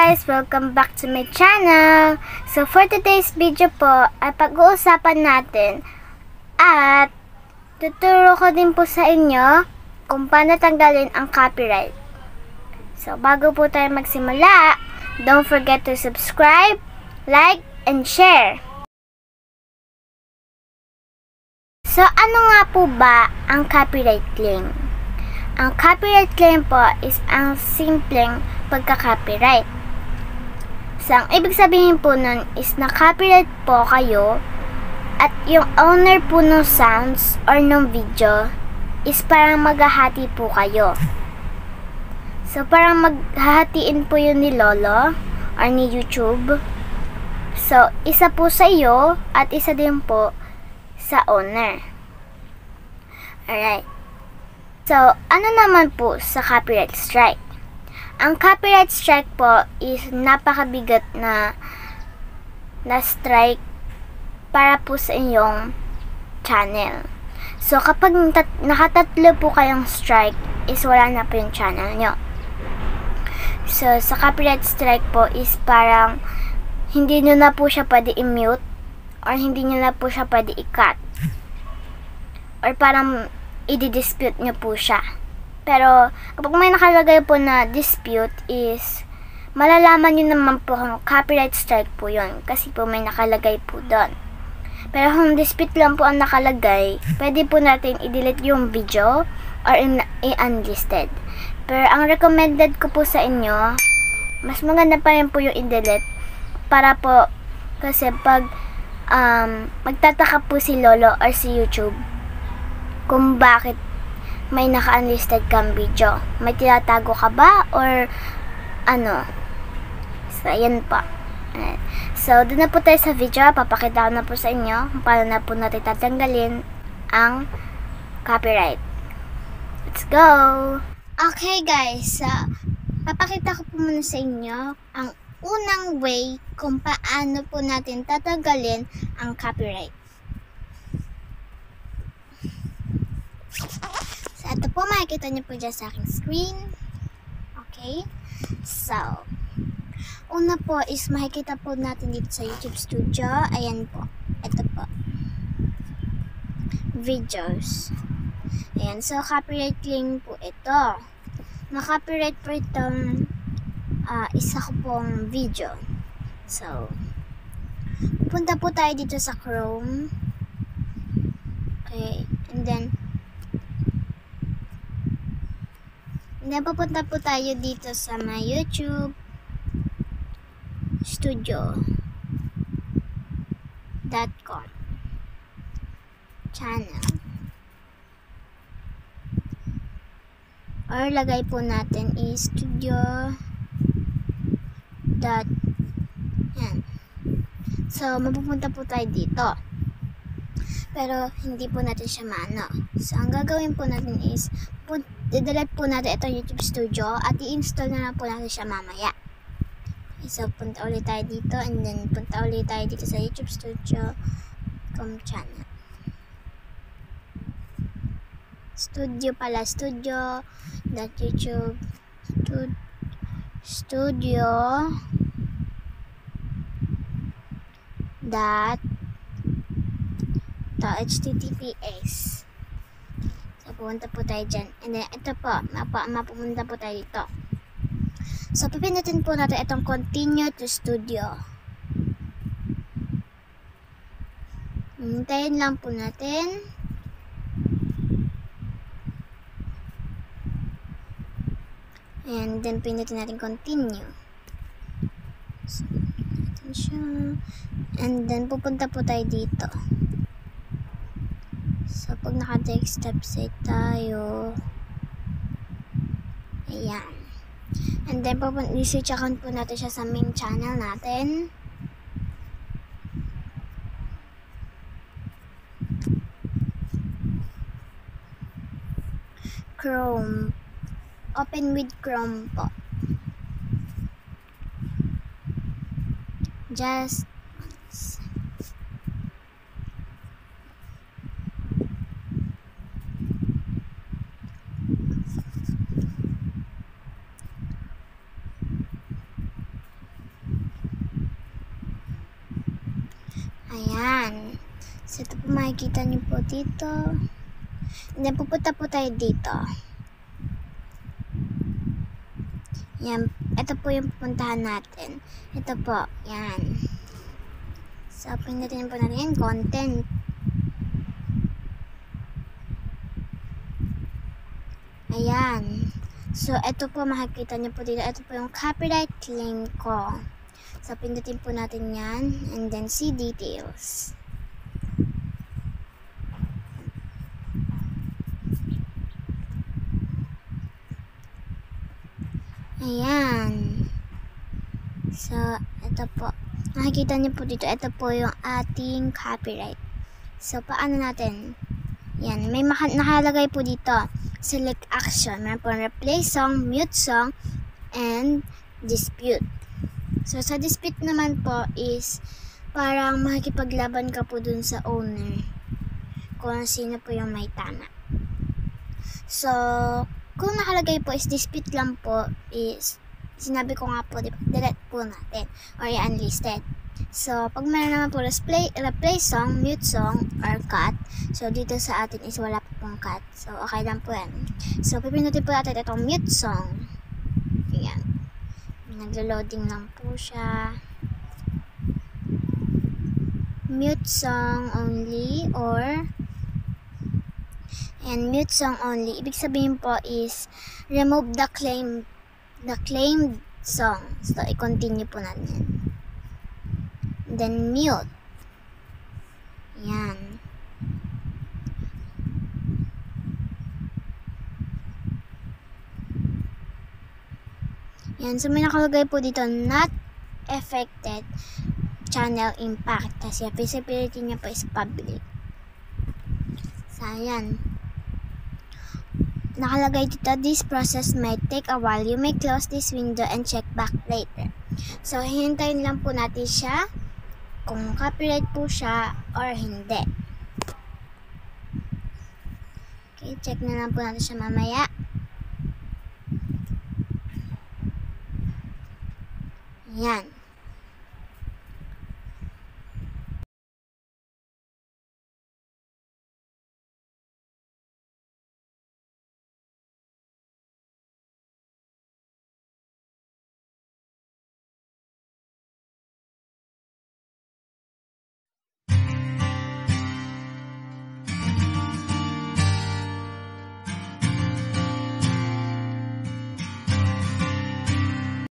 guys! Welcome back to my channel! So for today's video po ay pag-uusapan natin at tuturo ko din po sa inyo kung paano tanggalin ang copyright. So bago po tayo magsimula, don't forget to subscribe, like, and share. So ano nga po ba ang copyright claim? Ang copyright claim po is ang simpleng pagka-copyright. So, ang ibig sabihin po nun is na-copyright po kayo at yung owner po ng sounds or ng video is parang maghahati po kayo. So, parang maghahatiin po yun ni Lolo or ni YouTube. So, isa po sa iyo at isa din po sa owner. Alright. So, ano naman po sa copyright strike? Ang copyright strike po is napakabigat na strike para po sa inyong channel. So, kapag nakatatlo po kayong strike, is wala na po yung channel nyo. So, sa copyright strike po is parang hindi nyo na po siya pwede i-mute or hindi nyo na po siya pwede i-cut. Or parang i-dispute nyo po siya. Pero, kapag may nakalagay po na dispute is, malalaman nyo naman po kung copyright strike po yun. Kasi po may nakalagay po doon. Pero kung dispute lang po ang nakalagay, pwede po natin i-delete yung video or i-unlisted. Pero ang recommended ko po sa inyo, mas maganda pa rin po yung i-delete. Para po, kasi pag magtataka po si Lolo or si YouTube, kung bakit may naka-unlisted kang video. May tinatago ka ba? Or ano? So, ayan po. So, doon na po tayo sa video. Papakita ko na po sa inyo kung paano na po natin tatanggalin ang copyright. Let's go! Okay guys, papakita ko po muna sa inyo ang unang way kung paano po natin tatanggalin ang copyright. So, ito po, makikita niyo po dyan sa aking screen. Okay? So, una po is makikita po natin dito sa YouTube Studio. Ayan po. Ito po. Videos. Ayan. So, copyright claim po ito. Na-copyright po itong isa ko pong video. So, punta po tayo dito sa Chrome. Okay. And then pupunta po tayo dito sa my YouTube Studio.com channel. Or lagay po natin is studio. Yan. So, mapupunta po tayo dito. Pero, hindi po natin siya maano. So, ang gagawin po natin is i-delete po natin itong YouTube Studio at i-install na lang po natin siya mamaya. Okay, so, punta ulit tayo dito and then punta ulit tayo dito sa YouTube Studio.com channel. Studio pala, studio.youtube studio .https. So, pupunta po tayo dyan. And then, ito po, mapupunta po tayo dito. So, pipindutin po natin itong continue to studio. Hintayin lang po natin. And then, pindutin natin continue. So, natin siya. And then, pupunta po tayo dito. So, pag naka-text website tayo, ayan. And then, i-switch account po natin siya sa main channel natin. Chrome. Open with Chrome po. Just So, ito po makikita niyo po dito. And then, pupunta po tayo dito. Yan. Ito po yung pupuntahan natin. Ito po. Yan. So, pindutin po natin yung content. Ayan. So, ito po makikita niyo po dito. Ito po yung copyright claim ko. So, pindutin po natin yan. And then, see details. Ayan. So, ito po. Nakikita niyo po dito. Ito po yung ating copyright. So, paano natin? Yan. May nakalagay po dito. Select action. Meron po replace song, mute song, and dispute. So, sa dispute naman po is parang makikipaglaban ka po dun sa owner. Kung sino po yung may tama. So, kung nakalagay po is dispute lang po is sinabi ko nga po, delete po natin or i-unlisted. So, pag meron naman po replace song, mute song, or cut. So, dito sa atin is wala po pong cut. So, okay lang po yan. So, pipindutin po natin itong mute song. Ayan. Naglo-loading lang po siya. Mute song only or and mute song only. Ibig sabihin po is remove the claimed song. So, i-continue po natin. Then, mute. Yan. Yan. So, may nakalagay po dito, not affected channel impact. Kasi visibility niya po is public. So, yan. Nakalagay dito, this process might take a while. You may close this window and check back later. So, hihintayin lang po natin siya kung copyright po siya or hindi. Okay, check na lang po natin siya mamaya. Yan.